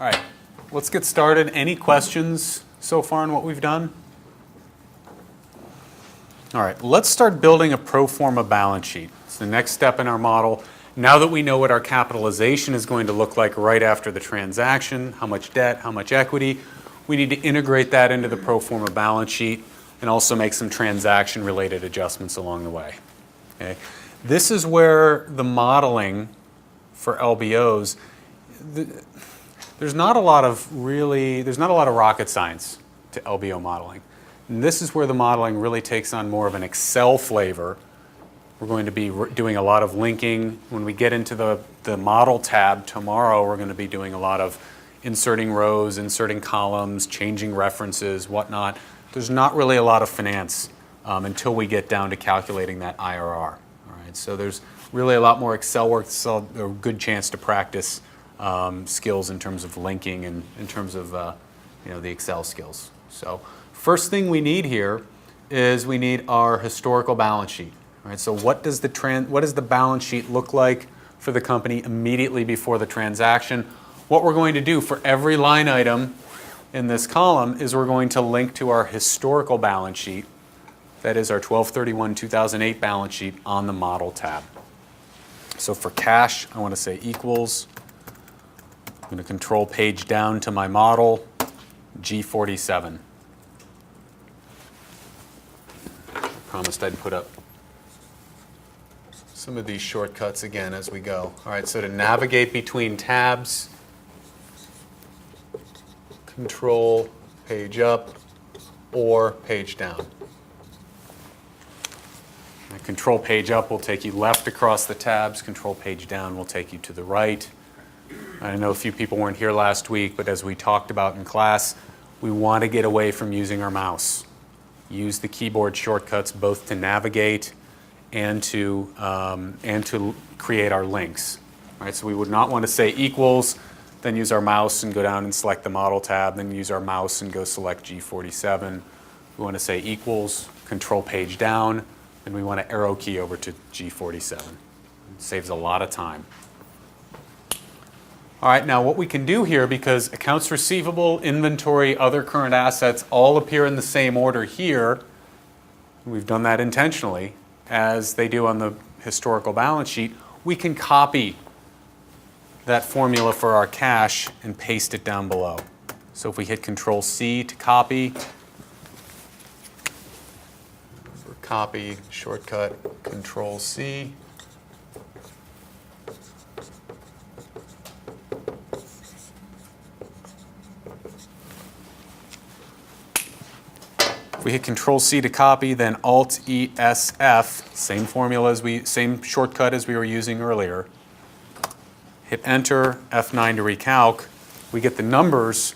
All right, let's get started. Any questions so far on what we've done? All right, let's start building a pro forma balance sheet. It's the next step in our model. Now that we know what our capitalization is going to look like right after the transaction, how much debt, how much equity, we need to integrate that into the pro forma balance sheet and also make some transaction-related adjustments along the way. Okay? This is where the modeling for LBOs, there's not a lot of rocket science to LBO modeling. And this is where the modeling really takes on more of an Excel flavor. We're going to be doing a lot of linking. When we get into the model tab tomorrow, we're going to be doing a lot of inserting rows, inserting columns, changing references, whatnot. There's not really a lot of finance until we get down to calculating that IRR. All right, so there's really a lot more Excel work, so a good chance to practice skills in terms of linking and in terms of the Excel skills. So first thing we need here is we need our historical balance sheet. All right, so what does the balance sheet look like for the company immediately before the transaction? What we're going to do for every line item in this column is we're going to link to our historical balance sheet. That is our 12/31/2008 balance sheet on the model tab. So for cash, I want to say equals. I'm going to control page down to my model, G47. I promised I'd put up some of these shortcuts again as we go. All right, so to navigate between tabs, control page up or page down. Control page up will take you left across the tabs. Control page down will take you to the right. I know a few people weren't here last week, but as we talked about in class, we want to get away from using our mouse. Use the keyboard shortcuts both to navigate and to create our links. All right, so we would not want to say equals, then use our mouse and go down and select the model tab, then use our mouse and go select G47. We want to say equals, control page down, and we want to arrow key over to G47. It saves a lot of time. All right, now what we can do here, because accounts receivable, inventory, other current assets all appear in the same order here, we've done that intentionally, as they do on the historical balance sheet, we can copy that formula for our cash and paste it down below. So if we hit Control C to copy, copy, shortcut, Control C. If we hit Control C to copy, then Alt E S F, same shortcut as we were using earlier. Hit Enter, F9 to recalc. We get the numbers.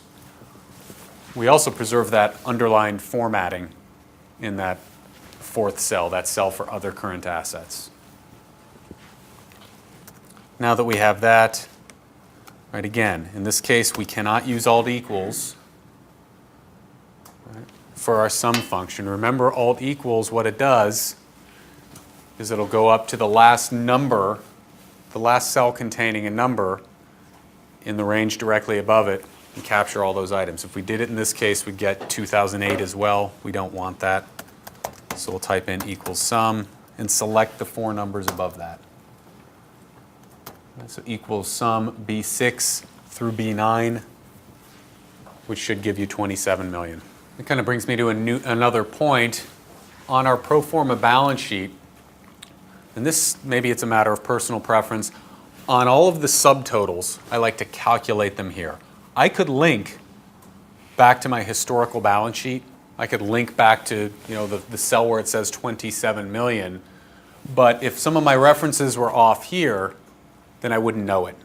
We also preserve that underlined formatting in that fourth cell, that cell for other current assets. Now that we have that, right, again, in this case, we cannot use Alt equals for our sum function. Remember, Alt equals, what it does is it'll go up to the last number, the last cell containing a number in the range directly above it and capture all those items. If we did it in this case, we'd get 2008 as well. We don't want that. So we'll type in equals sum and select the four numbers above that. So equals sum B6 through B9, which should give you 27 million. It kind of brings me to another point on our pro forma balance sheet. And this, maybe it's a matter of personal preference. On all of the subtotals, I like to calculate them here. I could link back to my historical balance sheet. I could link back to the cell where it says 27 million. But if some of my references were off here, then I wouldn't know it.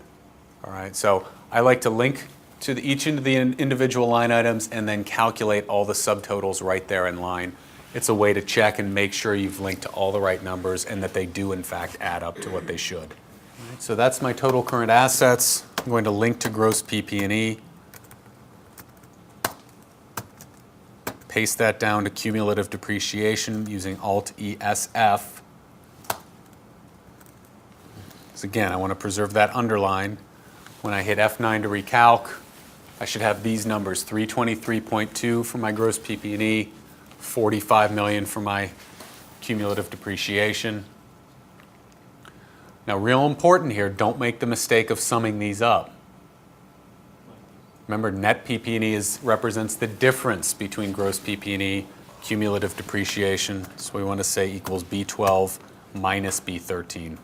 All right, so I like to link to each of the individual line items and then calculate all the subtotals right there in line. It's a way to check and make sure you've linked to all the right numbers and that they do in fact add up to what they should. All right, so that's my total current assets. I'm going to link to gross PP&E. Paste that down to cumulative depreciation using Alt ESF. So again, I want to preserve that underline. When I hit F9 to recalc, I should have these numbers, 323.2 for my gross PP&E, 45 million for my cumulative depreciation. Now, real important here, don't make the mistake of summing these up. Remember, net PP&E represents the difference between gross PP&E, cumulative depreciation, so we want to say equals B12 minus B13.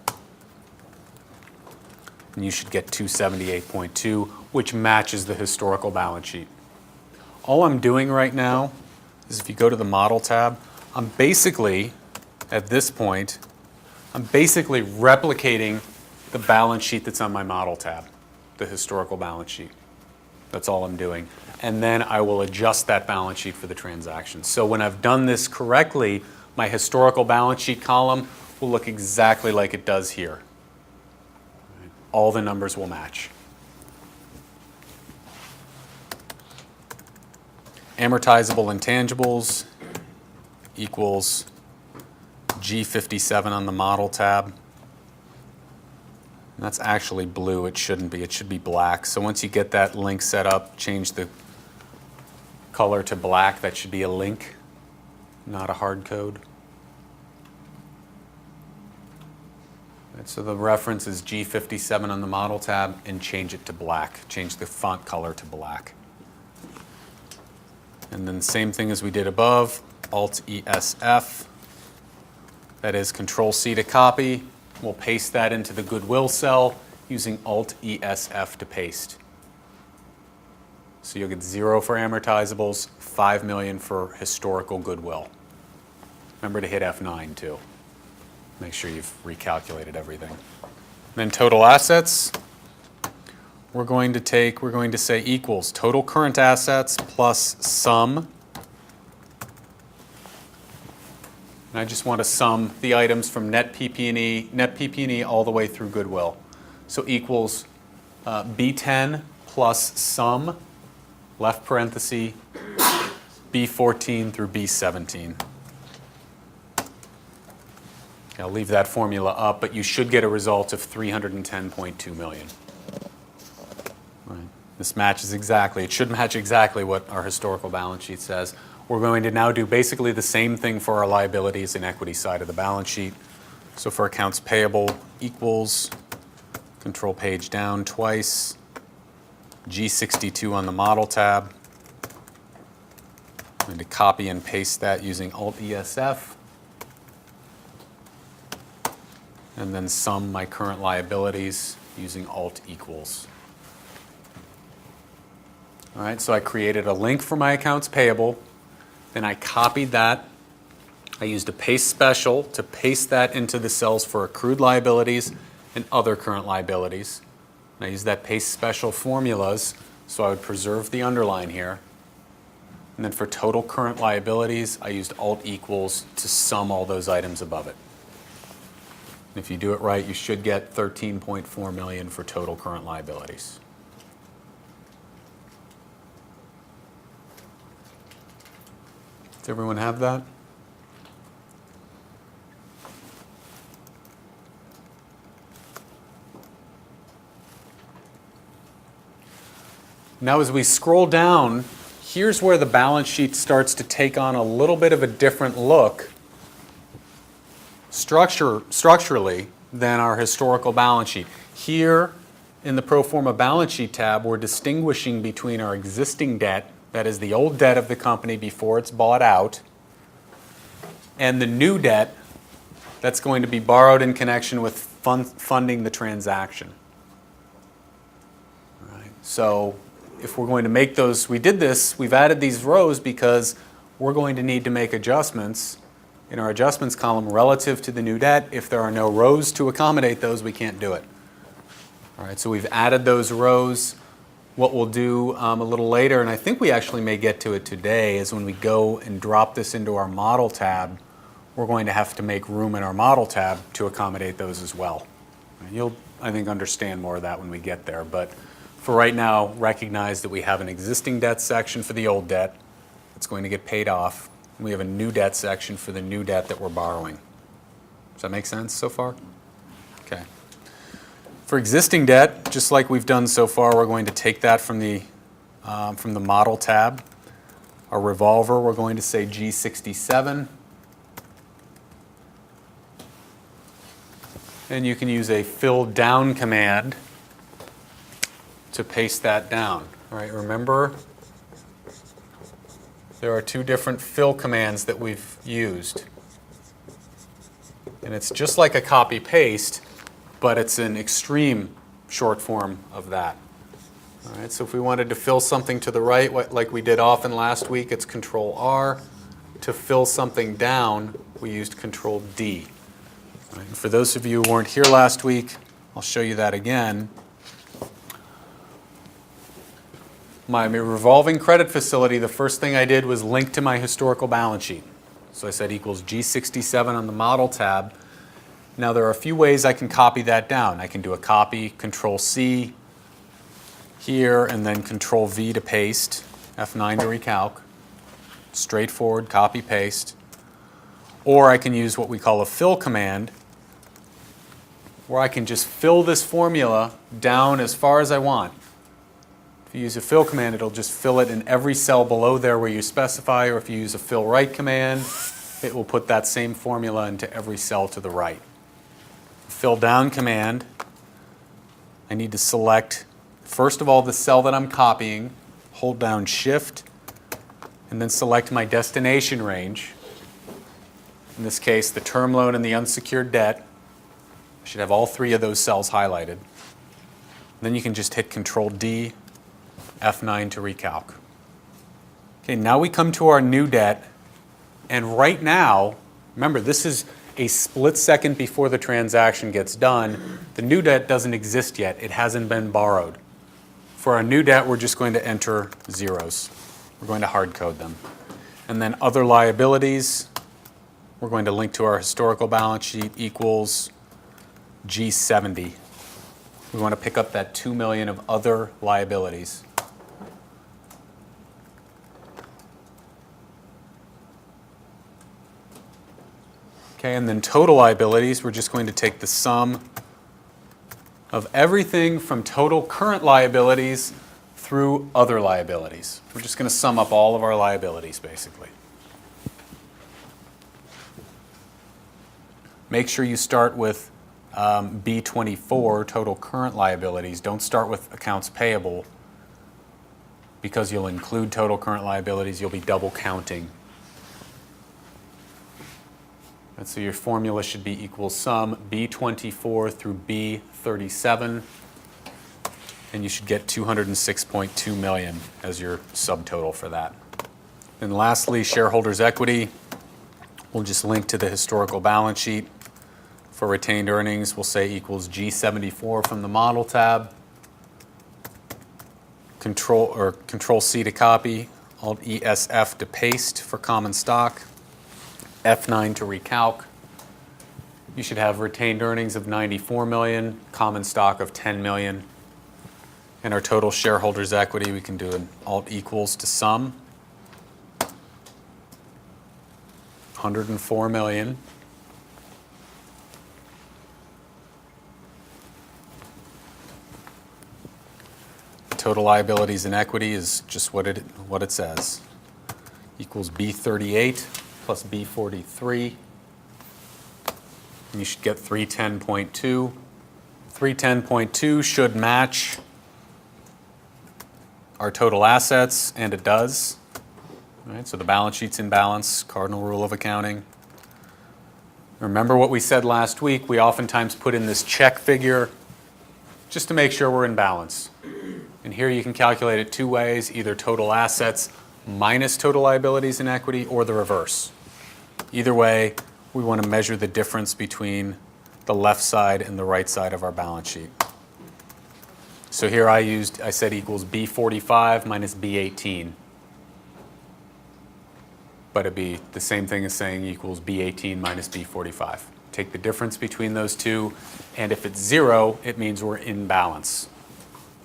And you should get 278.2, which matches the historical balance sheet. All I'm doing right now is if you go to the Model tab, I'm basically, at this point, I'm basically replicating the balance sheet that's on my Model tab, the historical balance sheet. That's all I'm doing. And then I will adjust that balance sheet for the transaction. So when I've done this correctly, my historical balance sheet column will look exactly like it does here. All the numbers will match. Amortizable intangibles equals G57 on the Model tab. And that's actually blue. It shouldn't be. It should be black. So once you get that link set up, change the color to black. That should be a link, not a hard code. Right, so the reference is G57 on the Model tab, and change it to black. Change the font color to black. And then same thing as we did above, Alt-ESF. That is Control-C to copy. We'll paste that into the goodwill cell using Alt-ESF to paste. So you'll get 0 for amortizables, 5 million for historical goodwill. Remember to hit F9 too. Make sure you've recalculated everything. Then total assets, we're going to say equals total current assets plus sum. And I just want to sum the items from net PP&E all the way through goodwill. So equals B10 plus sum, left parenthesis, B14 through B17. I'll leave that formula up, but you should get a result of 310.2 million. Right. This matches exactly. It should match exactly what our historical balance sheet says. We're going to now do basically the same thing for our liabilities and equity side of the balance sheet. So for accounts payable equals, control page down twice, G62 on the Model tab. I'm going to copy and paste that using Alt-ESF. And then sum my current liabilities using Alt equals. All right, so I created a link for my accounts payable. Then I copied that. I used a paste special to paste that into the cells for accrued liabilities and other current liabilities. And I used that paste special formulas, so I would preserve the underline here. And then for total current liabilities, I used Alt equals to sum all those items above it. If you do it right, you should get 13.4 million for total current liabilities. Does everyone have that? Now as we scroll down, here's where the balance sheet starts to take on a little bit of a different look structurally than our historical balance sheet. Here in the pro forma balance sheet tab, we're distinguishing between our existing debt, that is the old debt of the company before it's bought out, and the new debt that's going to be borrowed in connection with funding the transaction. All right. So if we're going to make those, we've added these rows because we're going to need to make adjustments in our adjustments column relative to the new debt. If there are no rows to accommodate those, we can't do it. All right, so we've added those rows. What we'll do a little later, and I think we actually may get to it today, is when we go and drop this into our Model tab, we're going to have to make room in our Model tab to accommodate those as well. You'll, I think, understand more of that when we get there, but for right now, recognize that we have an existing debt section for the old debt that's going to get paid off. We have a new debt section for the new debt that we're borrowing. Does that make sense so far? Okay. For existing debt, just like we've done so far, we're going to take that from the from the Model tab. Our revolver, we're going to say G67. And you can use a fill down command to paste that down. All right, remember, there are two different fill commands that we've used. And it's just like a copy-paste, but it's an extreme short form of that. All right, so if we wanted to fill something to the right, like we did often last week, it's Control-R. To fill something down, we used Control-D. All right, and for those of you who weren't here last week, I'll show you that again. My revolving credit facility, the first thing I did was link to my historical balance sheet. So I said equals G67 on the Model tab. Now there are a few ways I can copy that down. I can do a copy, Control-C here, and then Control-V to paste, F9 to recalc. Straightforward, copy, paste. Or I can use what we call a fill command, where I can just fill this formula down as far as I want. If you use a fill command, it'll just fill it in every cell below there where you specify, or if you use a fill right command, it will put that same formula into every cell to the right. Fill down command, I need to select, first of all, the cell that I'm copying, hold down Shift, and then select my destination range. In this case, the term loan and the unsecured debt. I should have all three of those cells highlighted. Then you can just hit Control-D, F9 to recalc. Okay, now we come to our new debt, and right now, remember, this is a split second before the transaction gets done. The new debt doesn't exist yet. It hasn't been borrowed. For our new debt, we're just going to enter zeros. We're going to hard code them. And then other liabilities, we're going to link to our historical balance sheet equals G70. We want to pick up that $2 million of other liabilities. Okay, and then total liabilities, we're just going to take the sum of everything from total current liabilities through other liabilities. We're just going to sum up all of our liabilities, basically. Make sure you start with B24, total current liabilities. Don't start with accounts payable, because you'll include total current liabilities. You'll be double counting. And so your formula should be equal sum B24 through B37, and you should get $206.2 million as your subtotal for that. And lastly, shareholders' equity. We'll just link to the historical balance sheet. For retained earnings, we'll say equals G74 from the Model tab. Control-C to copy, Alt-ESF to paste for common stock. F9 to recalc. You should have retained earnings of $94 million, common stock of $10 million. And our total shareholders' equity, we can do an Alt equals to sum. $104 million. Total liabilities and equity is just what it says. Equals B38 plus B43. And you should get 310.2. 310.2 should match our total assets, and it does. All right, so the balance sheet's in balance, cardinal rule of accounting. Remember what we said last week, we oftentimes put in this check figure just to make sure we're in balance. And here you can calculate it two ways, either total assets minus total liabilities and equity, or the reverse. Either way, we want to measure the difference between the left side and the right side of our balance sheet. So here I said equals B45 minus B18. But it'd be the same thing as saying equals B18 minus B45. Take the difference between those two, and if it's zero, it means we're in balance.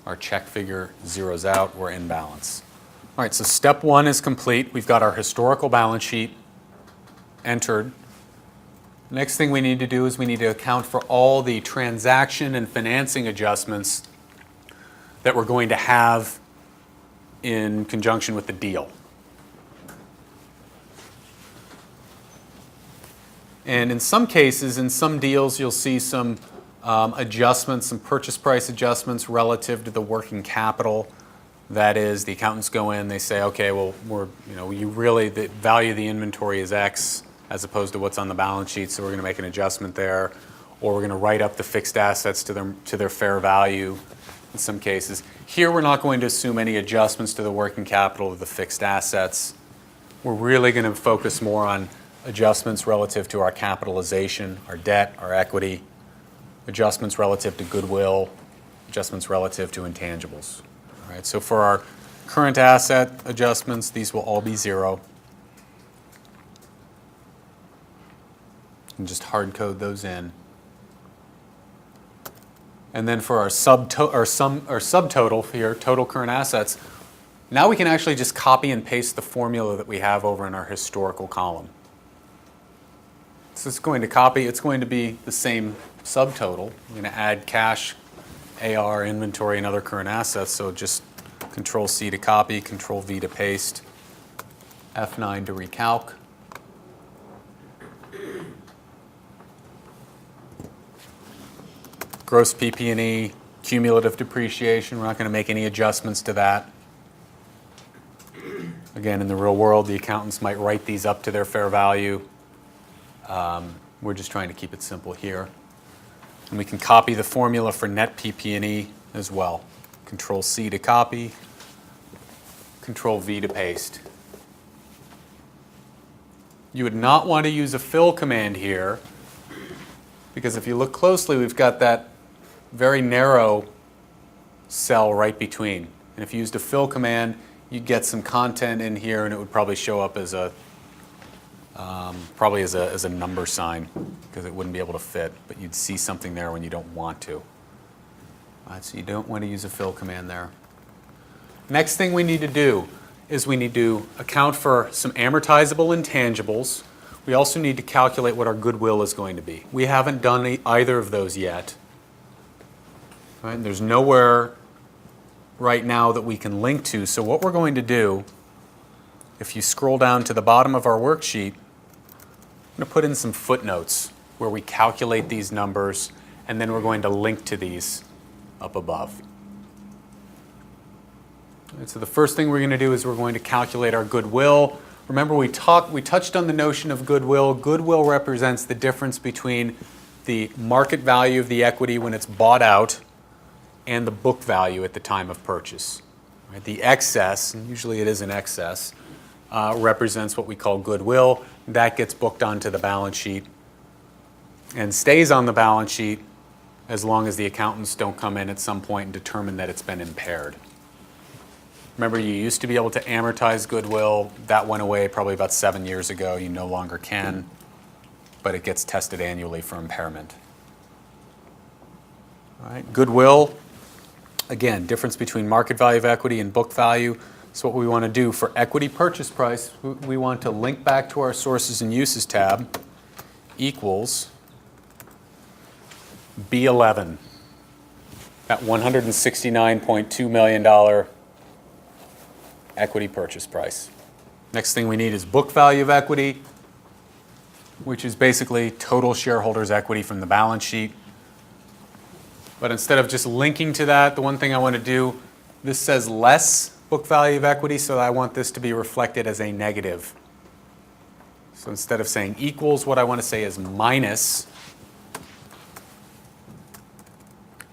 Our check figure zeroes out, we're in balance. All right, so step one is complete. We've got our historical balance sheet entered. Next thing we need to do is we need to account for all the transaction and financing adjustments that we're going to have in conjunction with the deal. And in some cases, in some deals, you'll see some adjustments, some purchase price adjustments relative to the working capital. That is, the accountants go in, they say, okay, well, the value of the inventory is X as opposed to what's on the balance sheet, so we're going to make an adjustment there, or we're going to write up the fixed assets to their fair value in some cases. Here, we're not going to assume any adjustments to the working capital or the fixed assets. We're really going to focus more on adjustments relative to our capitalization, our debt, our equity, adjustments relative to goodwill, adjustments relative to intangibles. All right, so for our current asset adjustments, these will all be zero. And just hard code those in. And then for our subtotal here, total current assets, now we can actually just copy and paste the formula that we have over in our historical column. So it's going to be the same subtotal. I'm going to add cash, AR, inventory, and other current assets. So just Control-C to copy, Control-V to paste, F9 to recalc. Gross PP&E, cumulative depreciation, we're not going to make any adjustments to that. Again, in the real world, the accountants might write these up to their fair value. We're just trying to keep it simple here. And we can copy the formula for net PP&E as well. Control-C to copy, Control-V to paste. You would not want to use a fill command here, because if you look closely, we've got that very narrow cell right between. And if you used a fill command, you'd get some content in here, and it would probably show up as a number sign, because it wouldn't be able to fit, but you'd see something there when you don't want to. All right, so you don't want to use a fill command there. Next thing we need to do is we need to account for some amortizable intangibles. We also need to calculate what our goodwill is going to be. We haven't done either of those yet. All right, and there's nowhere right now that we can link to. So what we're going to do, if you scroll down to the bottom of our worksheet, I'm going to put in some footnotes where we calculate these numbers, and then we're going to link to these up above. Right, so the first thing we're going to do is we're going to calculate our goodwill. Remember, we touched on the notion of goodwill. Goodwill represents the difference between the market value of the equity when it's bought out and the book value at the time of purchase. Right, the excess, and usually it is an excess, represents what we call goodwill. That gets booked onto the balance sheet and stays on the balance sheet as long as the accountants don't come in at some point and determine that it's been impaired. Remember, you used to be able to amortize goodwill. That went away probably about 7 years ago. You no longer can, but it gets tested annually for impairment. All right, goodwill, again, difference between market value of equity and book value. So what we want to do for equity purchase price, we want to link back to our sources and uses tab, equals B11, at $169.2 million equity purchase price. Next thing we need is book value of equity, which is basically total shareholders' equity from the balance sheet. But instead of just linking to that, the one thing I want to do, this says less book value of equity, so I want this to be reflected as a negative. So instead of saying equals, what I want to say is minus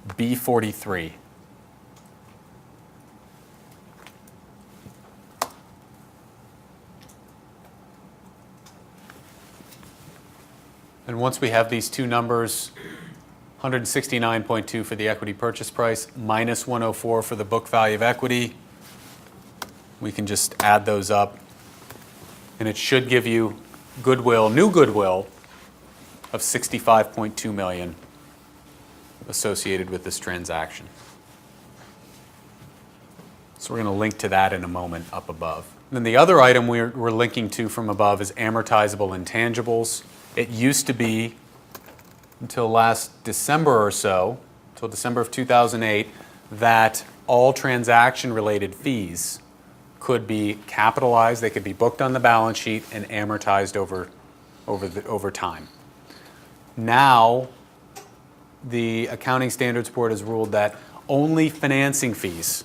B43. And once we have these two numbers, 169.2 for the equity purchase price, minus 104 for the book value of equity, we can just add those up, and it should give you goodwill, new goodwill, of $65.2 million associated with this transaction. So we're going to link to that in a moment up above. And then the other item we're linking to from above is amortizable intangibles. It used to be, until last December or so, until December of 2008, that all transaction-related fees could be capitalized, they could be booked on the balance sheet and amortized over time. Now, the Accounting Standards Board has ruled that only financing fees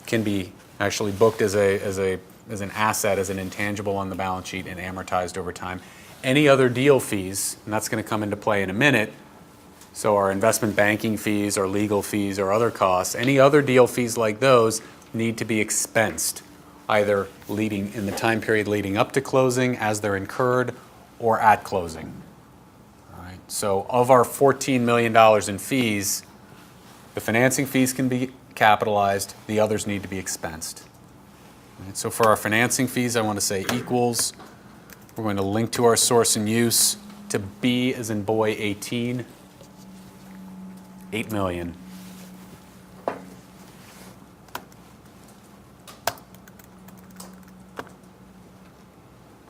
can be actually booked as an asset, as an intangible on the balance sheet and amortized over time. Any other deal fees, and that's going to come into play in a minute, so our investment banking fees, our legal fees, or other costs, any other deal fees like those need to be expensed, either in the time period leading up to closing, as they're incurred, or at closing. All right. So of our $14 million in fees, the financing fees can be capitalized, the others need to be expensed. All right. So for our financing fees, I want to say equals. We're going to link to our source and use to B as in boy 18, 8 million.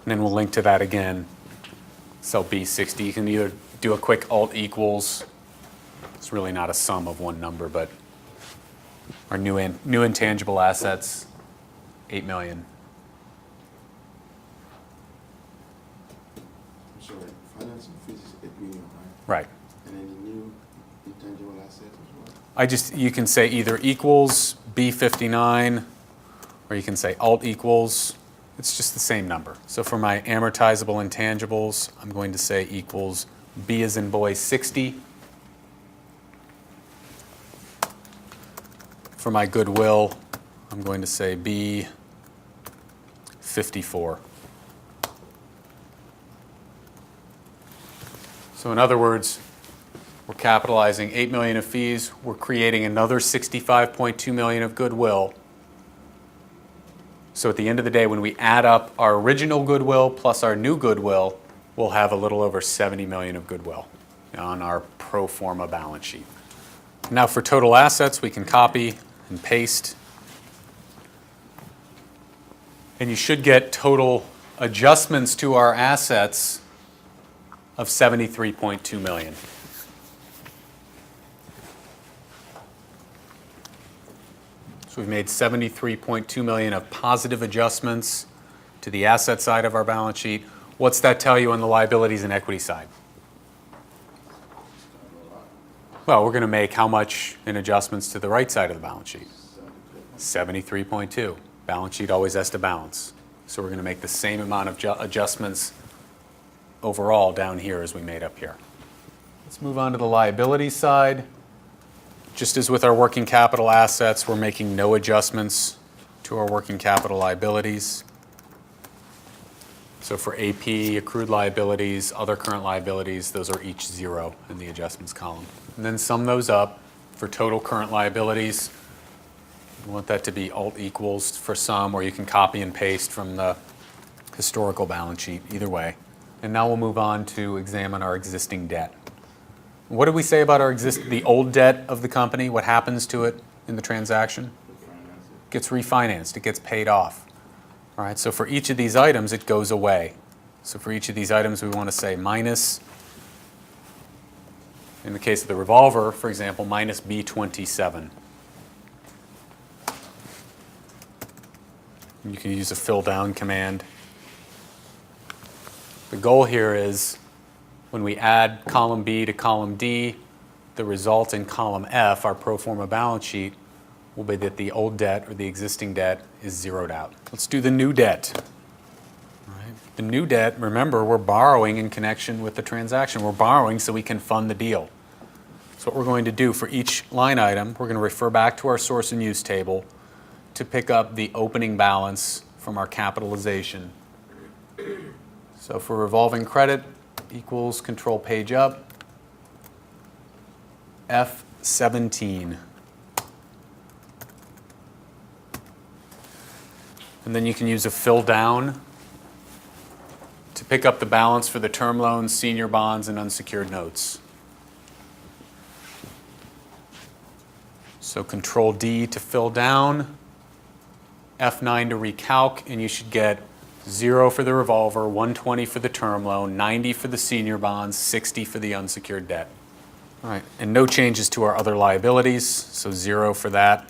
And then we'll link to that again, cell B60. You can either do a quick alt equals. It's really not a sum of one number, but our new intangible assets, 8 million. I'm sorry, financing fees is 8 million, right? Right. And any new intangible assets as well? You can say either equals B59, or you can say alt equals. It's just the same number. So for my amortizable intangibles, I'm going to say equals B as in boy 60. For my goodwill, I'm going to say B 54. So in other words, we're capitalizing 8 million of fees, we're creating another 65.2 million of goodwill. So at the end of the day, when we add up our original goodwill plus our new goodwill, we'll have a little over 70 million of goodwill on our pro forma balance sheet. Now for total assets, we can copy and paste. And you should get total adjustments to our assets of 73.2 million. So we've made 73.2 million of positive adjustments to the asset side of our balance sheet. What's that tell you on the liabilities and equity side? Well, we're going to make how much in adjustments to the right side of the balance sheet? 73.2. Balance sheet always has to balance. So we're going to make the same amount of adjustments overall down here as we made up here. Let's move on to the liability side. Just as with our working capital assets, we're making no adjustments to our working capital liabilities. So for AP, accrued liabilities, other current liabilities, those are each 0 in the adjustments column. And then sum those up for total current liabilities. We want that to be alt equals for sum, or you can copy and paste from the historical balance sheet, either way. And now we'll move on to examine our existing debt. What did we say about the old debt of the company? What happens to it in the transaction? It gets refinanced. It gets paid off. All right, so for each of these items, it goes away. So for each of these items, we want to say minus, in the case of the revolver, for example, minus B27. You can use a fill down command. The goal here is when we add column B to column D, the result in column F, our pro forma balance sheet, will be that the old debt or the existing debt is zeroed out. Let's do the new debt. All right. The new debt, remember, we're borrowing in connection with the transaction. We're borrowing so we can fund the deal. So what we're going to do for each line item, we're going to refer back to our source and use table to pick up the opening balance from our capitalization. So for revolving credit, equals control page up, F17. And then you can use a fill down to pick up the balance for the term loans, senior bonds, and unsecured notes. So control D to fill down, F9 to recalc, and you should get 0 for the revolver, 120 for the term loan, 90 for the senior bonds, 60 for the unsecured debt. All right, and no changes to our other liabilities, so 0 for that.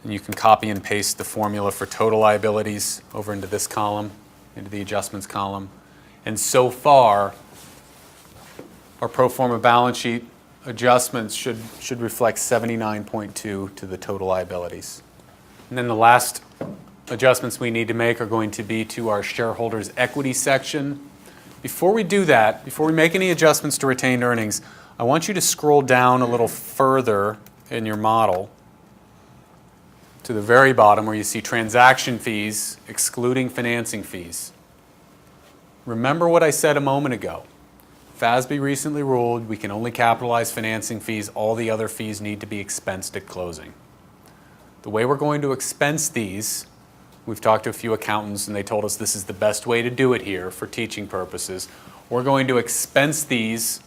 And you can copy and paste the formula for total liabilities over into this column, into the adjustments column. And so far, our pro forma balance sheet adjustments should reflect 79.2 to the total liabilities. And then the last adjustments we need to make are going to be to our shareholders' equity section. Before we do that, before we make any adjustments to retained earnings, I want you to scroll down a little further in your model to the very bottom where you see transaction fees excluding financing fees. Remember what I said a moment ago. FASB recently ruled we can only capitalize financing fees. All the other fees need to be expensed at closing. The way we're going to expense these, we've talked to a few accountants and they told us this is the best way to do it here for teaching purposes. We're going to expense these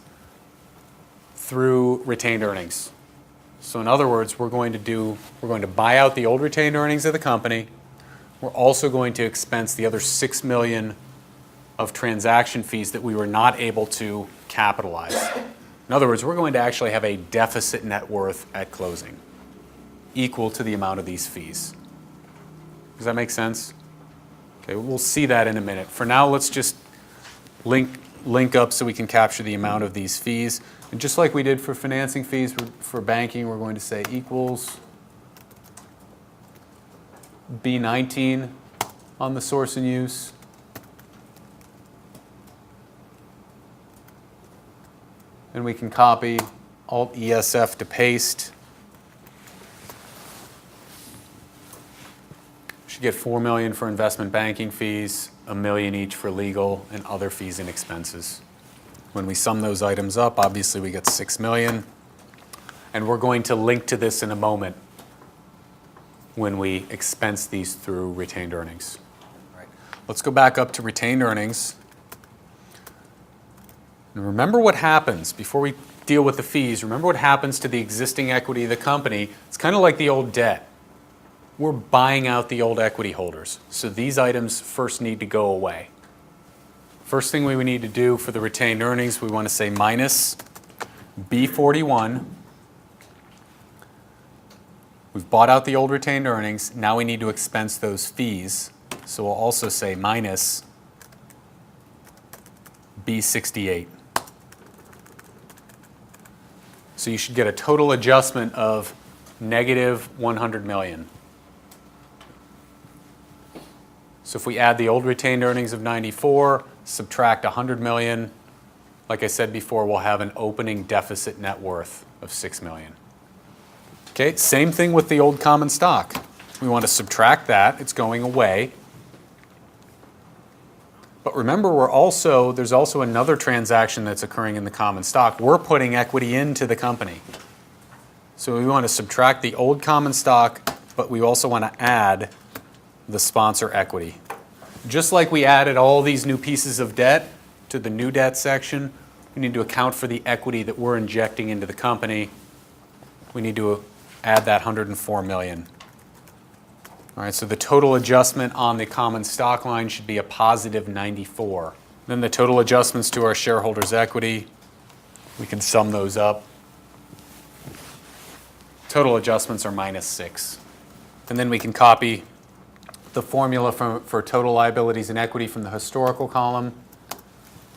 through retained earnings. So in other words, we're going to buy out the old retained earnings of the company. We're also going to expense the other $6 million of transaction fees that we were not able to capitalize. In other words, we're going to actually have a deficit net worth at closing equal to the amount of these fees. Does that make sense? Okay, we'll see that in a minute. For now, let's just link up so we can capture the amount of these fees. And just like we did for financing fees for banking, we're going to say equals B19 on the source and use. And we can copy Alt ESF to paste. Should get $4 million for investment banking fees, $1 million each for legal and other fees and expenses. When we sum those items up, obviously we get $6 million. And we're going to link to this in a moment when we expense these through retained earnings. All right. Let's go back up to retained earnings. And remember what happens before we deal with the fees. Remember what happens to the existing equity of the company. It's kind of like the old debt. We're buying out the old equity holders. So these items first need to go away. First thing we would need to do for the retained earnings, we want to say minus B41. We've bought out the old retained earnings. Now we need to expense those fees. So we'll also say minus B68. So you should get a total adjustment of negative 100 million. So if we add the old retained earnings of 94, subtract 100 million, like I said before, we'll have an opening deficit net worth of 6 million. Okay, same thing with the old common stock. We want to subtract that, it's going away. But remember, there's also another transaction that's occurring in the common stock. We're putting equity into the company. So we want to subtract the old common stock, but we also want to add the sponsor equity. Just like we added all these new pieces of debt to the new debt section, we need to account for the equity that we're injecting into the company. We need to add that 104 million. All right, so the total adjustment on the common stock line should be a positive 94. Then the total adjustments to our shareholders' equity, we can sum those up. Total adjustments are minus 6. And then we can copy the formula for total liabilities and equity from the historical column,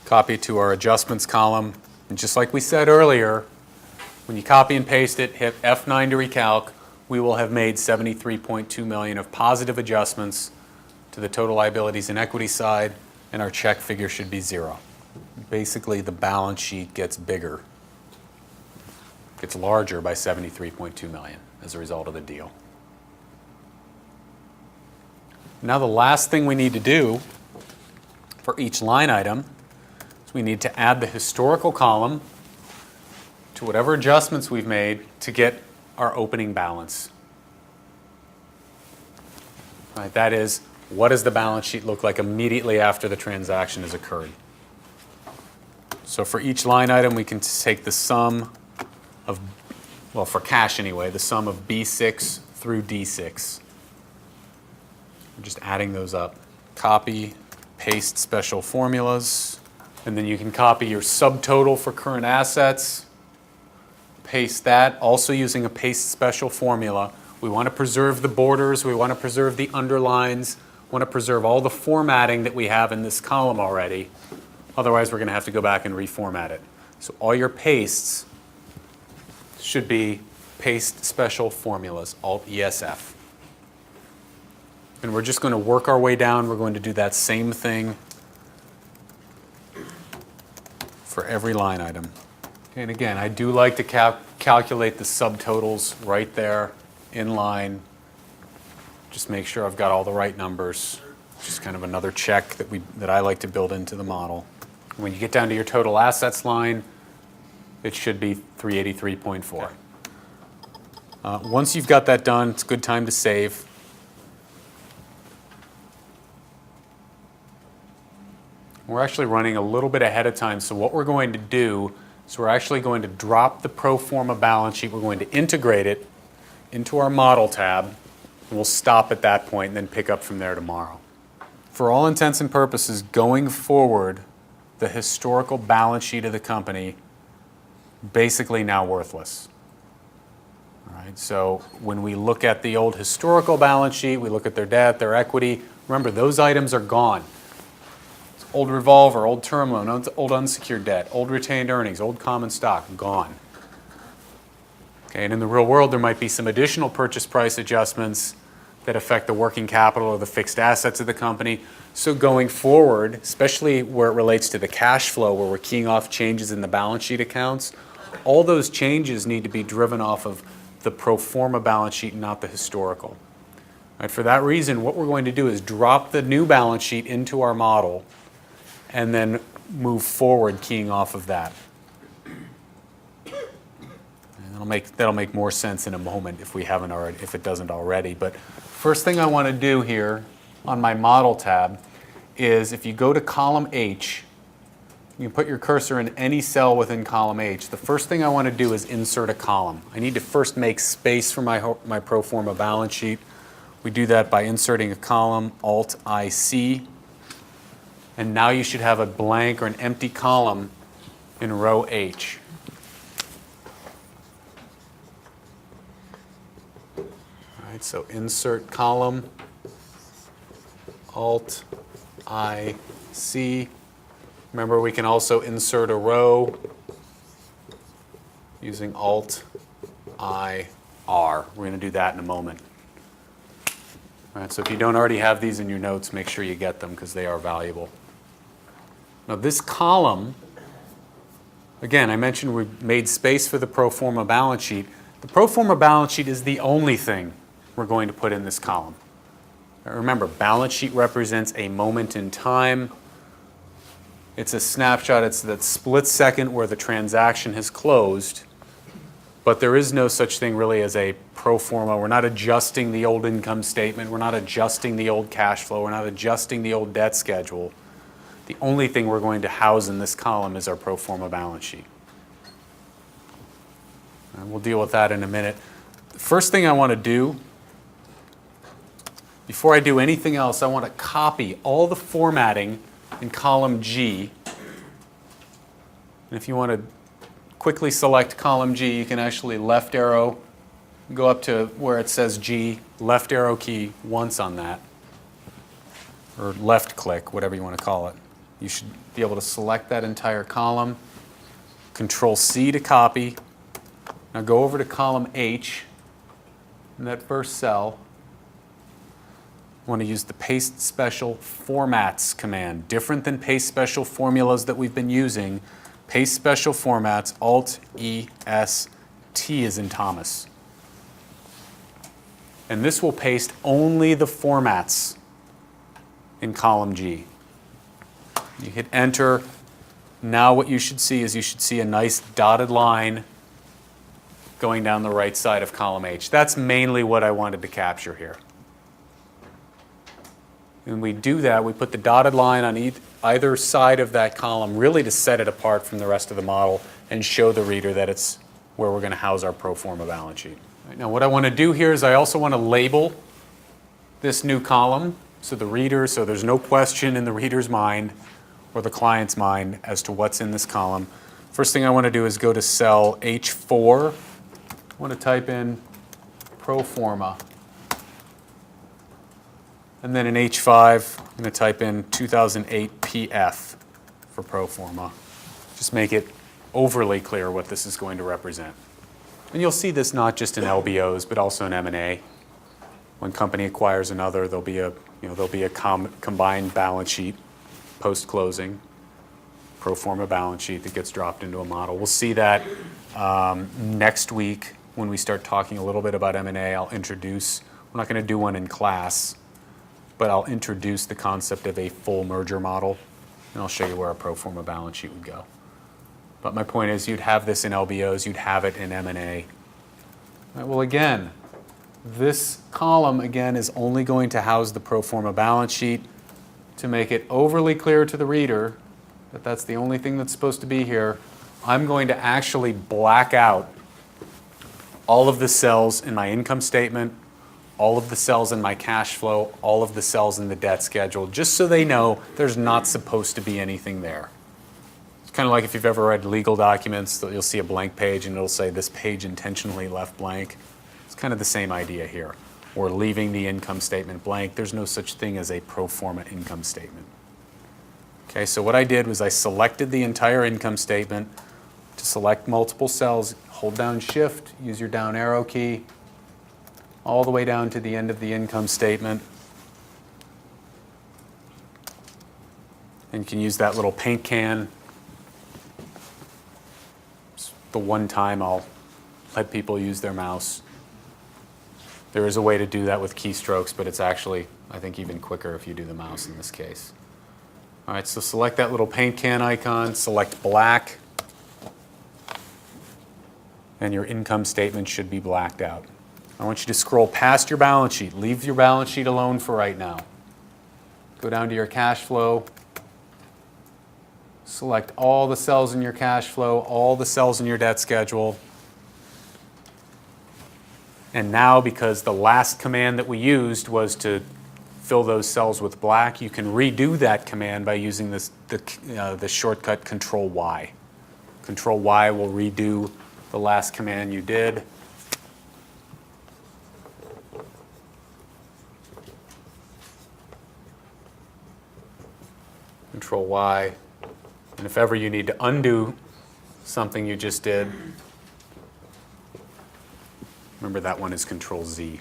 copy it to our adjustments column. And just like we said earlier, when you copy and paste it, hit F9 to recalc, we will have made 73.2 million of positive adjustments to the total liabilities and equity side, and our check figure should be 0. Basically, the balance sheet gets bigger, gets larger by 73.2 million as a result of the deal. Now the last thing we need to do for each line item is we need to add the historical column to whatever adjustments we've made to get our opening balance. All right, that is, what does the balance sheet look like immediately after the transaction has occurred? So for each line item, we can take the sum of, well, for cash anyway, the sum of B6 through D6. We're just adding those up. Copy, paste special formulas, and then you can copy your subtotal for current assets. Paste that, also using a paste special formula. We want to preserve the borders, we want to preserve the underlines, want to preserve all the formatting that we have in this column already. Otherwise, we're going to have to go back and reformat it. So all your pastes should be paste special formulas, Alt-ESF. And we're just going to work our way down. We're going to do that same thing for every line item. And again, I do like to calculate the subtotals right there in line. Just make sure I've got all the right numbers. Just kind of another check that I like to build into the model. When you get down to your total assets line, it should be 383.4. Once you've got that done, it's a good time to save. We're actually running a little bit ahead of time, so what we're going to do is we're actually going to drop the pro forma balance sheet. We're going to integrate it into our model tab, and we'll stop at that point and then pick up from there tomorrow. For all intents and purposes, going forward, the historical balance sheet of the company basically now worthless. All right, so when we look at the old historical balance sheet, we look at their debt, their equity, remember those items are gone. It's old revolver, old term loan, old unsecured debt, old retained earnings, old common stock, gone. Okay, and in the real world, there might be some additional purchase price adjustments that affect the working capital or the fixed assets of the company. So going forward, especially where it relates to the cash flow, where we're keying off changes in the balance sheet accounts, all those changes need to be driven off of the pro forma balance sheet, not the historical. Right, for that reason, what we're going to do is drop the new balance sheet into our model and then move forward keying off of that. And that'll make more sense in a moment if it doesn't already. But first thing I want to do here on my model tab is if you go to column H, you can put your cursor in any cell within column H. The first thing I want to do is insert a column. I need to first make space for my pro forma balance sheet. We do that by inserting a column, Alt-IC. And now you should have a blank or an empty column in row H. All right, so insert column, Alt-IC. Remember, we can also insert a row using Alt-IR. We're going to do that in a moment. All right, so if you don't already have these in your notes, make sure you get them because they are valuable. Now this column, again, I mentioned we made space for the pro forma balance sheet. The pro forma balance sheet is the only thing we're going to put in this column. Now remember, balance sheet represents a moment in time. It's a snapshot. It's that split second where the transaction has closed, but there is no such thing really as a pro forma. We're not adjusting the old income statement. We're not adjusting the old cash flow. We're not adjusting the old debt schedule. The only thing we're going to house in this column is our pro forma balance sheet. And we'll deal with that in a minute. The first thing I want to do, before I do anything else, I want to copy all the formatting in column G. And if you want to quickly select column G, you can actually left arrow, go up to where it says G, left arrow key once on that, or left click, whatever you want to call it. You should be able to select that entire column. Control C to copy. Now go over to column H in that first cell. You want to use the paste special formats command. Different than paste special formulas that we've been using. Paste special formats, Alt-E-S-T is in Thomas. And this will paste only the formats in column G. You hit enter. Now what you should see is you should see a nice dotted line going down the right side of column H. That's mainly what I wanted to capture here. And we do that, we put the dotted line on either side of that column really to set it apart from the rest of the model and show the reader that it's where we're going to house our pro forma balance sheet. Right, now what I want to do here is I also want to label this new column so there's no question in the reader's mind or the client's mind as to what's in this column. First thing I want to do is go to cell H4. I want to type in pro forma. And then in H5, I'm going to type in 2008 PF for pro forma. Just make it overly clear what this is going to represent. And you'll see this not just in LBOs, but also in M&A. When company acquires another, there'll be a combined balance sheet post-closing, pro forma balance sheet that gets dropped into a model. We'll see that next week when we start talking a little bit about M&A. I'll introduce, we're not going to do one in class, but I'll introduce the concept of a full merger model, and I'll show you where a pro forma balance sheet would go. But my point is, you'd have this in LBOs, you'd have it in M&A. Well, again, this column, again, is only going to house the pro forma balance sheet to make it overly clear to the reader that that's the only thing that's supposed to be here. I'm going to actually black out all of the cells in my income statement, all of the cells in my cash flow, all of the cells in the debt schedule, just so they know there's not supposed to be anything there. It's kind of like if you've ever read legal documents, you'll see a blank page and it'll say this page intentionally left blank. It's kind of the same idea here. We're leaving the income statement blank. There's no such thing as a pro forma income statement. Okay, so what I did was I selected the entire income statement. To select multiple cells, hold down Shift, use your down arrow key, all the way down to the end of the income statement. And you can use that little paint can. It's the one time I'll let people use their mouse. There is a way to do that with keystrokes, but it's actually, I think, even quicker if you do the mouse in this case. All right, so select that little paint can icon, select black, and your income statement should be blacked out. I want you to scroll past your balance sheet. Leave your balance sheet alone for right now. Go down to your cash flow. Select all the cells in your cash flow, all the cells in your debt schedule. And now, because the last command that we used was to fill those cells with black, you can redo that command by using the shortcut Control-Y. Control-Y will redo the last command you did. Control-Y. And if ever you need to undo something you just did, remember that one is Control-Z.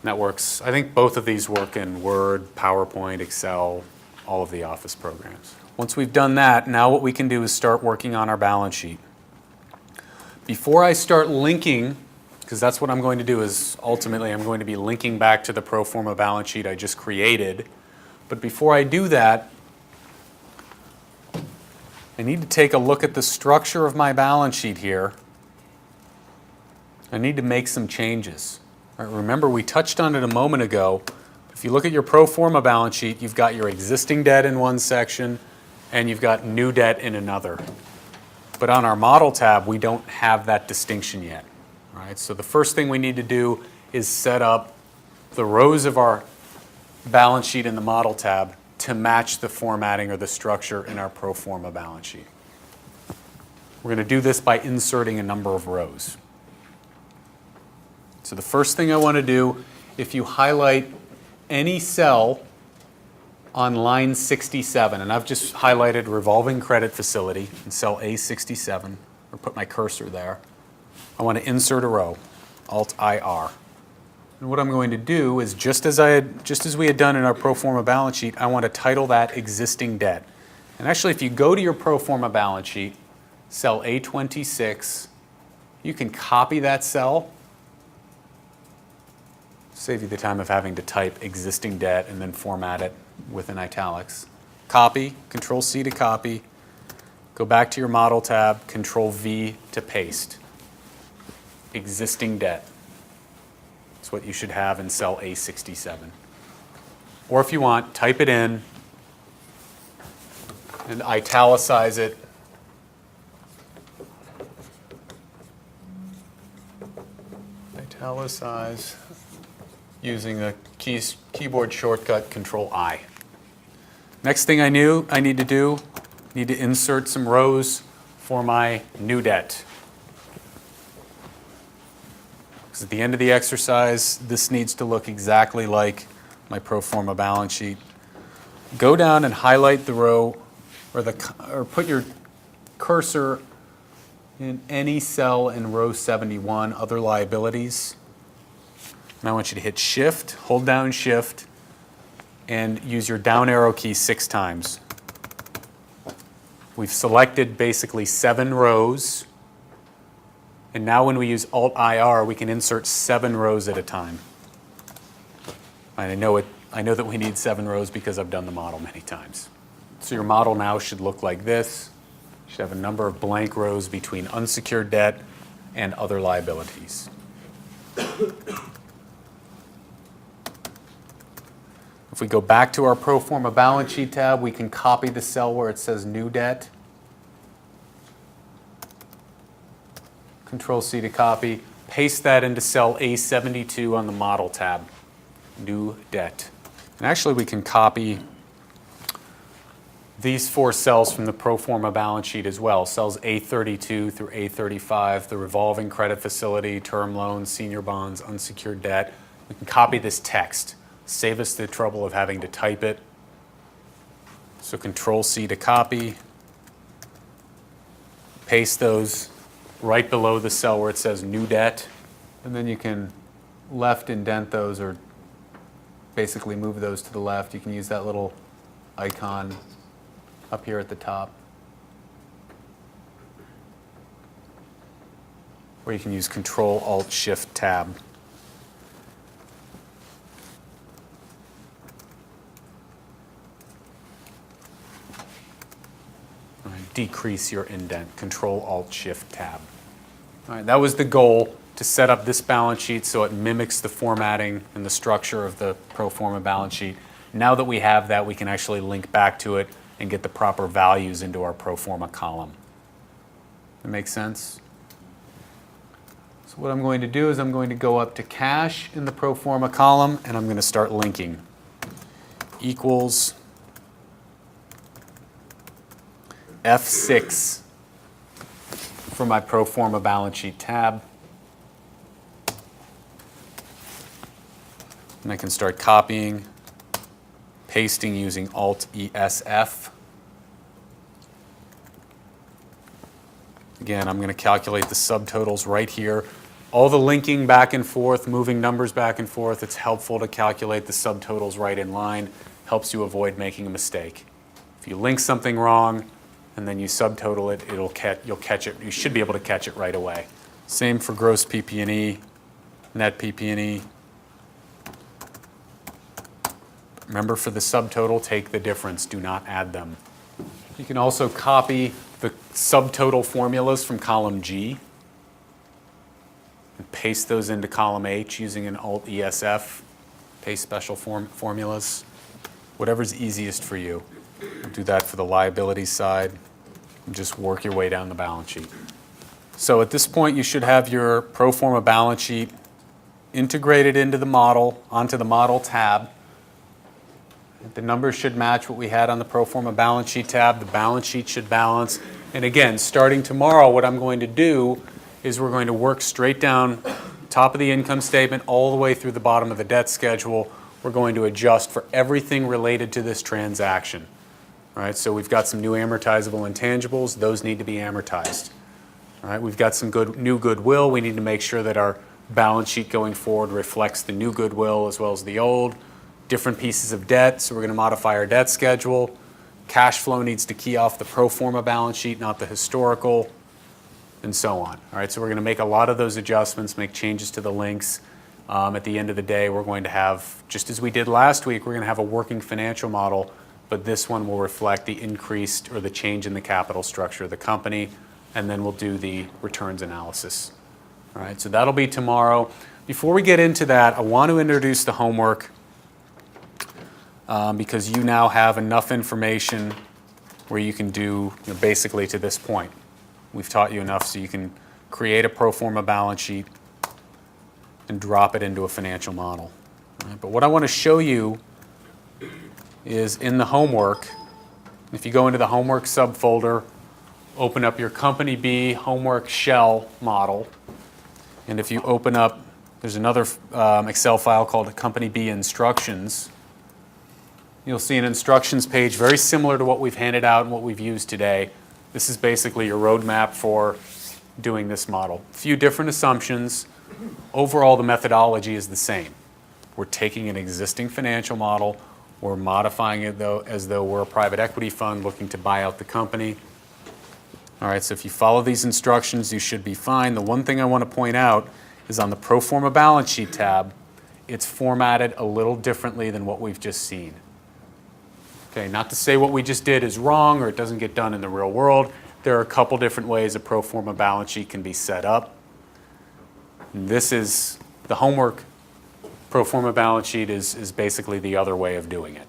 That works. I think both of these work in Word, PowerPoint, Excel, all of the Office programs. Once we've done that, now what we can do is start working on our balance sheet. Before I start linking, because that's what I'm going to do, is ultimately I'm going to be linking back to the pro forma balance sheet I just created. But before I do that, I need to take a look at the structure of my balance sheet here. I need to make some changes. All right, remember, we touched on it a moment ago. If you look at your pro forma balance sheet, you've got your existing debt in one section, and you've got new debt in another. But on our model tab, we don't have that distinction yet. All right, so the first thing we need to do is set up the rows of our balance sheet in the model tab to match the formatting or the structure in our pro forma balance sheet. We're going to do this by inserting a number of rows. So the first thing I want to do, if you highlight any cell on line 67, and I've just highlighted revolving credit facility in cell A67, or put my cursor there, I want to insert a row, Alt-IR. And what I'm going to do is, just as we had done in our pro forma balance sheet, I want to title that existing debt. And actually, if you go to your pro forma balance sheet, cell A26, you can copy that cell. Save you the time of having to type existing debt and then format it within italics. Copy, Control-C to copy. Go back to your model tab, Control-V to paste. Existing debt. That's what you should have in cell A67. Or if you want, type it in and italicize it. Italicize using the keyboard shortcut Control-I. Next thing I need to insert some rows for my new debt. Because at the end of the exercise, this needs to look exactly like my pro forma balance sheet. Go down and highlight the row or put your cursor in any cell in row 71, other liabilities. And I want you to hit Shift, hold down Shift, and use your down arrow key 6 times. We've selected basically 7 rows. And now when we use Alt-IR, we can insert 7 rows at a time. I know that we need 7 rows because I've done the model many times. So your model now should look like this. You should have a number of blank rows between unsecured debt and other liabilities. If we go back to our pro forma balance sheet tab, we can copy the cell where it says new debt. Control C to copy, paste that into cell A72 on the model tab, new debt. And actually we can copy these 4 cells from the pro forma balance sheet as well, cells A32 through A35, the revolving credit facility, term loans, senior bonds, unsecured debt. We can copy this text, save us the trouble of having to type it. So Control C to copy, paste those right below the cell where it says new debt, and then you can left indent those or basically move those to the left. You can use that little icon up here at the top. Or you can use Control Alt Shift Tab. All right, decrease your indent, Control Alt Shift Tab. All right, that was the goal, to set up this balance sheet so it mimics the formatting and the structure of the pro forma balance sheet. Now that we have that, we can actually link back to it and get the proper values into our pro forma column. That makes sense? So what I'm going to do is I'm going to go up to cash in the pro forma column, and I'm going to start linking. Equals F6 for my pro forma balance sheet tab. And I can start copying, pasting using Alt-ESF. Again, I'm going to calculate the subtotals right here. All the linking back and forth, moving numbers back and forth, it's helpful to calculate the subtotals right in line. Helps you avoid making a mistake. If you link something wrong and then you subtotal it, you'll catch it. You should be able to catch it right away. Same for gross PP&E, net PP&E. Remember, for the subtotal, take the difference. Do not add them. You can also copy the subtotal formulas from column G and paste those into column H using an Alt-ESF. Paste special formulas. Whatever's easiest for you. Do that for the liability side. And just work your way down the balance sheet. So at this point, you should have your pro forma balance sheet integrated into the model, onto the model tab. The numbers should match what we had on the pro forma balance sheet tab. The balance sheet should balance. And again, starting tomorrow, what I'm going to do is we're going to work straight down top of the income statement all the way through the bottom of the debt schedule. We're going to adjust for everything related to this transaction. All right, so we've got some new amortizable intangibles. Those need to be amortized. All right, we've got some new goodwill. We need to make sure that our balance sheet going forward reflects the new goodwill as well as the old. Different pieces of debt, so we're going to modify our debt schedule. Cash flow needs to key off the pro forma balance sheet, not the historical, and so on. All right, so we're going to make a lot of those adjustments, make changes to the links. At the end of the day, we're going to have, just as we did last week, we're going to have a working financial model, but this one will reflect the increased or the change in the capital structure of the company, and then we'll do the returns analysis. All right, so that'll be tomorrow. Before we get into that, I want to introduce the homework. Because you now have enough information where you can do basically to this point. We've taught you enough so you can create a pro forma balance sheet and drop it into a financial model. Right, but what I want to show you is in the homework, if you go into the homework subfolder, open up your Company B homework shell model, and if you open up There's another Excel file called Company B Instructions. You'll see an instructions page very similar to what we've handed out and what we've used today. This is basically your roadmap for doing this model. A few different assumptions. Overall, the methodology is the same. We're taking an existing financial model, we're modifying it as though we're a private equity fund looking to buy out the company. All right, so if you follow these instructions, you should be fine. The one thing I want to point out is on the Pro Forma Balance Sheet tab, it's formatted a little differently than what we've just seen. Okay, not to say what we just did is wrong or it doesn't get done in the real world. There are a couple different ways a Pro Forma Balance Sheet can be set up. And this is the homework. Pro Forma Balance Sheet is basically the other way of doing it.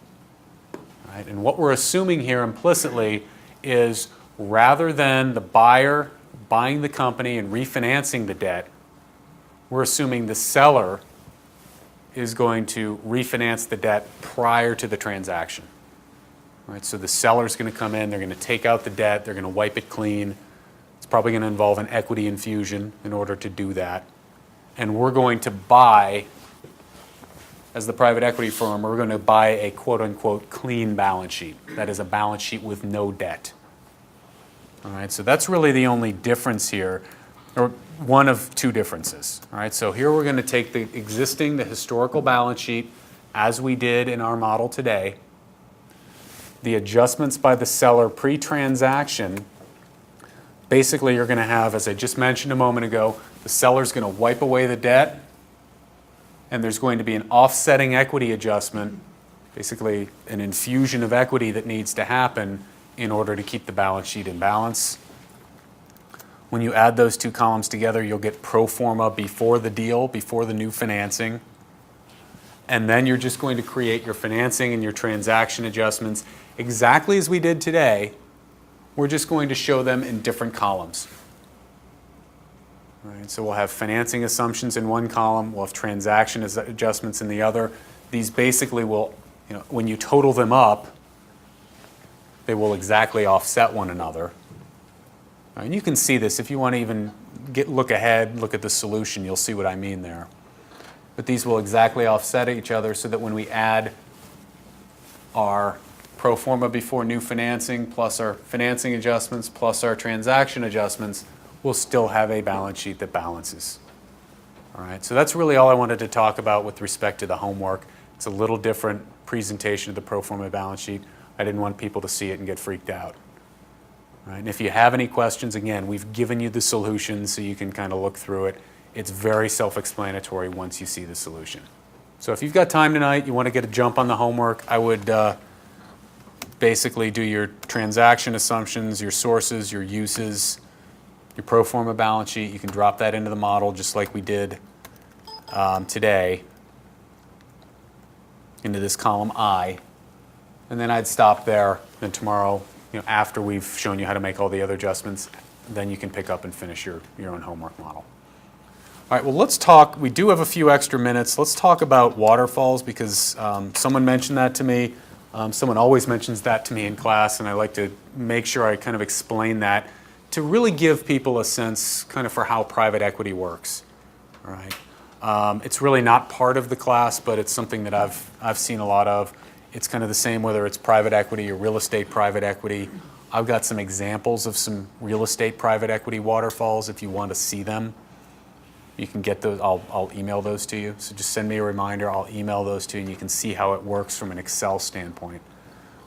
All right, and what we're assuming here implicitly is rather than the buyer buying the company and refinancing the debt, we're assuming the seller is going to refinance the debt prior to the transaction. All right, so the seller's going to come in, they're going to take out the debt, they're going to wipe it clean. It's probably going to involve an equity infusion in order to do that. And we're going to buy, as the private equity firm, we're going to buy a quote-unquote clean balance sheet. That is a balance sheet with no debt. All right, so that's really the only difference here, or one of two differences. All right, so here we're going to take the historical balance sheet as we did in our model today, the adjustments by the seller pre-transaction. Basically, you're going to have, as I just mentioned a moment ago, the seller's going to wipe away the debt, and there's going to be an offsetting equity adjustment, basically an infusion of equity that needs to happen in order to keep the balance sheet in balance. When you add those two columns together, you'll get pro forma before the deal, before the new financing. And then you're just going to create your financing and your transaction adjustments exactly as we did today. We're just going to show them in different columns. All right, so we'll have financing assumptions in one column, we'll have transaction adjustments in the other. These basically will, when you total them up, they will exactly offset one another. And you can see this if you want to even look ahead, look at the solution, you'll see what I mean there. But these will exactly offset each other so that when we add our pro forma before new financing plus our financing adjustments plus our transaction adjustments, we'll still have a balance sheet that balances. All right, so that's really all I wanted to talk about with respect to the homework. It's a little different presentation of the pro forma balance sheet. I didn't want people to see it and get freaked out. All right, and if you have any questions, again, we've given you the solution so you can kind of look through it. It's very self-explanatory once you see the solution. So if you've got time tonight, you want to get a jump on the homework, I would basically do your transaction assumptions, your sources, your uses, your pro forma balance sheet. You can drop that into the model just like we did today into this column I. And then I'd stop there. Then tomorrow, after we've shown you how to make all the other adjustments, then you can pick up and finish your own homework model. All right, well, let's talk. We do have a few extra minutes. Let's talk about waterfalls because someone mentioned that to me. Someone always mentions that to me in class, and I like to make sure I kind of explain that to really give people a sense kind of for how private equity works. All right. It's really not part of the class, but it's something that I've seen a lot of. It's kind of the same whether it's private equity or real estate private equity. I've got some examples of some real estate private equity waterfalls if you want to see them. You can get those, I'll email those to you. So just send me a reminder, I'll email those to you and you can see how it works from an Excel standpoint.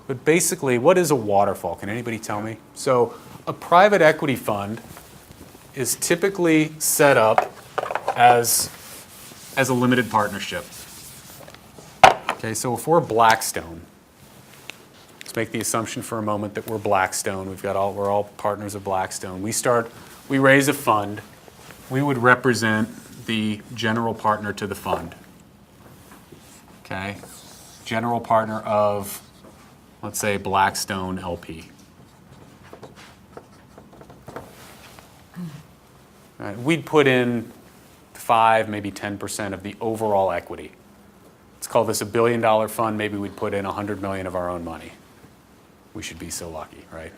But basically, what is a waterfall? Can anybody tell me? So a private equity fund is typically set up as a limited partnership. Okay, so if we're Blackstone, let's make the assumption for a moment that we're Blackstone. We're all partners of Blackstone. We raise a fund. We would represent the general partner to the fund. Okay, general partner of, let's say, Blackstone LP. All right, we'd put in 5, maybe 10% of the overall equity. Let's call this $1 billion fund. Maybe we'd put in $100 million of our own money. We should be so lucky, right?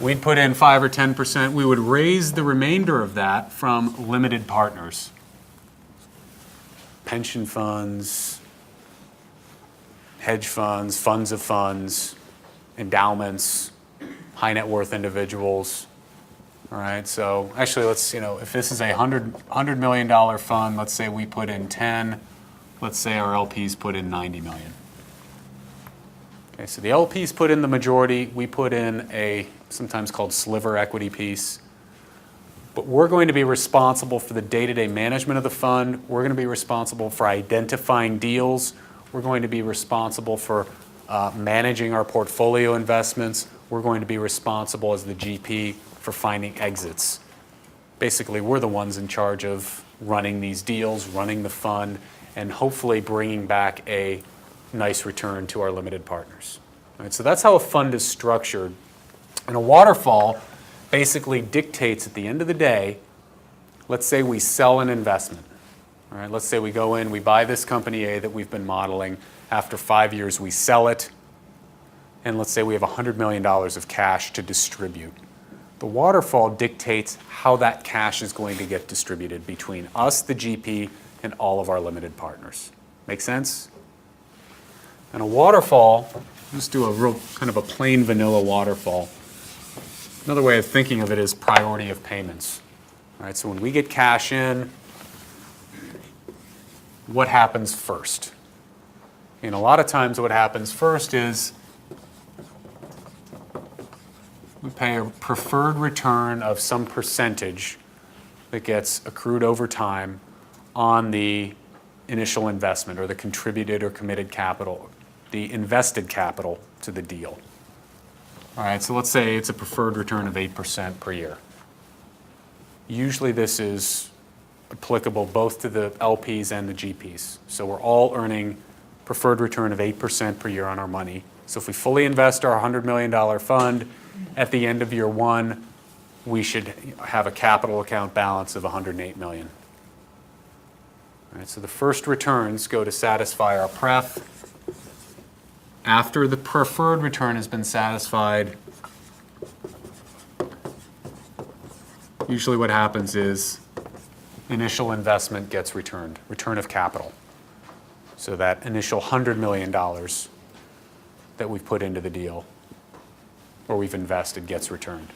We'd put in 5 or 10%. We would raise the remainder of that from limited partners. pension funds, hedge funds, funds of funds, endowments, high net worth individuals. All right, so actually if this is a $100 million fund, let's say we put in 10, let's say our LPs put in 90 million. Okay, so the LPs put in the majority, we put in a sometimes called sliver equity piece. But we're going to be responsible for the day-to-day management of the fund. We're going to be responsible for identifying deals. We're going to be responsible for managing our portfolio investments. We're going to be responsible as the GP for finding exits. Basically, we're the ones in charge of running these deals, running the fund, and hopefully bringing back a nice return to our limited partners. All right, so that's how a fund is structured. And a waterfall basically dictates at the end of the day, let's say we sell an investment. All right, let's say we go in, we buy this company A that we've been modeling. After 5 years, we sell it. And let's say we have $100 million of cash to distribute. The waterfall dictates how that cash is going to get distributed between us, the GP, and all of our limited partners. Make sense? And a waterfall, let's do a real kind of a plain vanilla waterfall. Another way of thinking of it is priority of payments. All right, so when we get cash in, what happens first? And a lot of times what happens first is we pay a preferred return of some percentage that gets accrued over time on the initial investment or the contributed or committed capital, the invested capital to the deal. All right, so let's say it's a preferred return of 8% per year. Usually this is applicable both to the LPs and the GPs. So we're all earning preferred return of 8% per year on our money. So if we fully invest our $100 million fund, at the end of year one, we should have a capital account balance of $108 million. All right, so the first returns go to satisfy our pref. After the preferred return has been satisfied, usually what happens is initial investment gets returned, return of capital. So that initial $100 million that we've put into the deal or we've invested gets returned.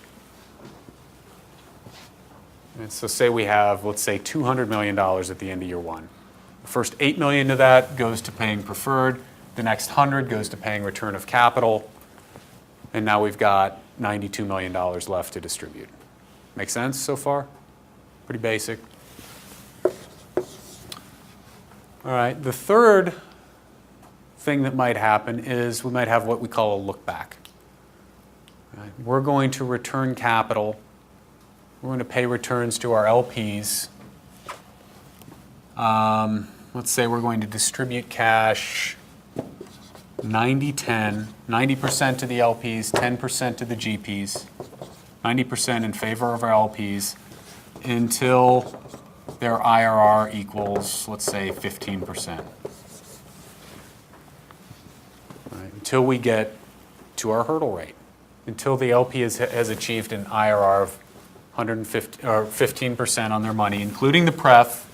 And so say we have, let's say, $200 million at the end of year one. The first $8 million of that goes to paying preferred. The next 100 goes to paying return of capital. And now we've got $92 million left to distribute. Make sense so far? Pretty basic. All right, the third thing that might happen is we might have what we call a look back. Right? We're going to return capital. We're going to pay returns to our LPs. Let's say we're going to distribute cash 90-10, 90% to the LPs, 10% to the GPs, 90% in favor of our LPs until their IRR equals, let's say, 15%. Right, until we get to our hurdle rate, until the LP has achieved an IRR of 150 or 15% on their money, including the pref,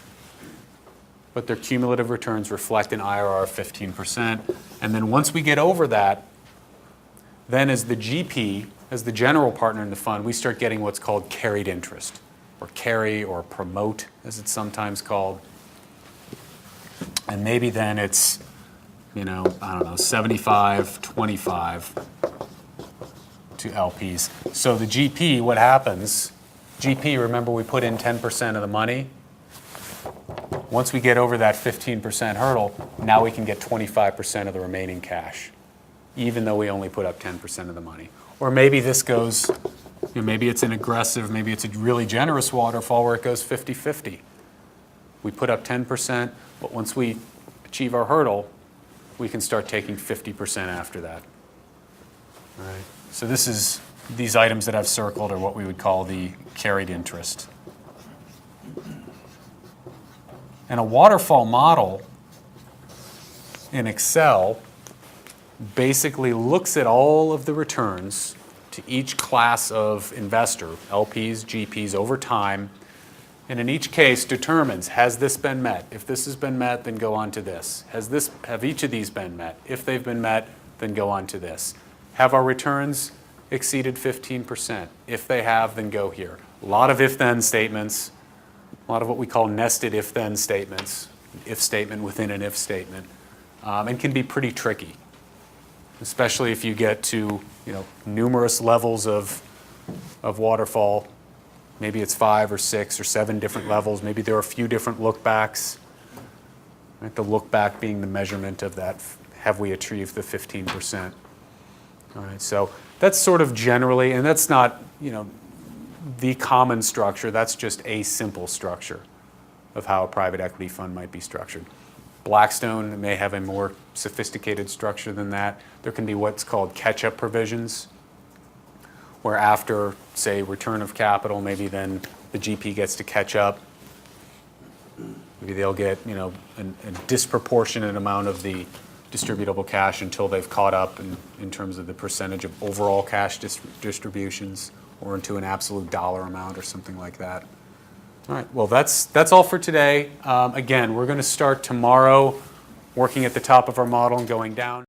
but their cumulative returns reflect an IRR of 15%. And then once we get over that, then as the GP, as the general partner in the fund, we start getting what's called carried interest, or carry, or promote, as it's sometimes called. And maybe then it's, 75-25 to LPs. So the GP, what happens, GP, remember we put in 10% of the money. Once we get over that 15% hurdle, now we can get 25% of the remaining cash, even though we only put up 10% of the money. Or maybe this goes, maybe it's an aggressive, maybe it's a really generous waterfall where it goes 50-50. We put up 10%, but once we achieve our hurdle, we can start taking 50% after that. All right. So these items that I've circled are what we would call the carried interest. And a waterfall model in Excel basically looks at all of the returns to each class of investor, LPs, GPs, over time, And in each case determines, has this been met? If this has been met, then go on to this. Have each of these been met? If they've been met, then go on to this. Have our returns exceeded 15%? If they have, then go here. A lot of if-then statements, a lot of what we call nested if-then statements, if statement within an if statement, and can be pretty tricky, especially if you get to numerous levels of waterfall. Maybe it's 5 or 6 or 7 different levels. Maybe there are a few different look-backs. Right? The look-back being the measurement of that, have we achieved the 15%? All right, so that's sort of generally, and that's not the common structure. That's just a simple structure of how a private equity fund might be structured. Blackstone may have a more sophisticated structure than that. There can be what's called catch-up provisions, where after, say, return of capital, maybe then the GP gets to catch up. Maybe they'll get a disproportionate amount of the distributable cash until they've caught up in terms of the percentage of overall cash distributions, or into an absolute dollar amount or something like that. All right, well, that's all for today. Again, we're going to start tomorrow working at the top of our model and going down.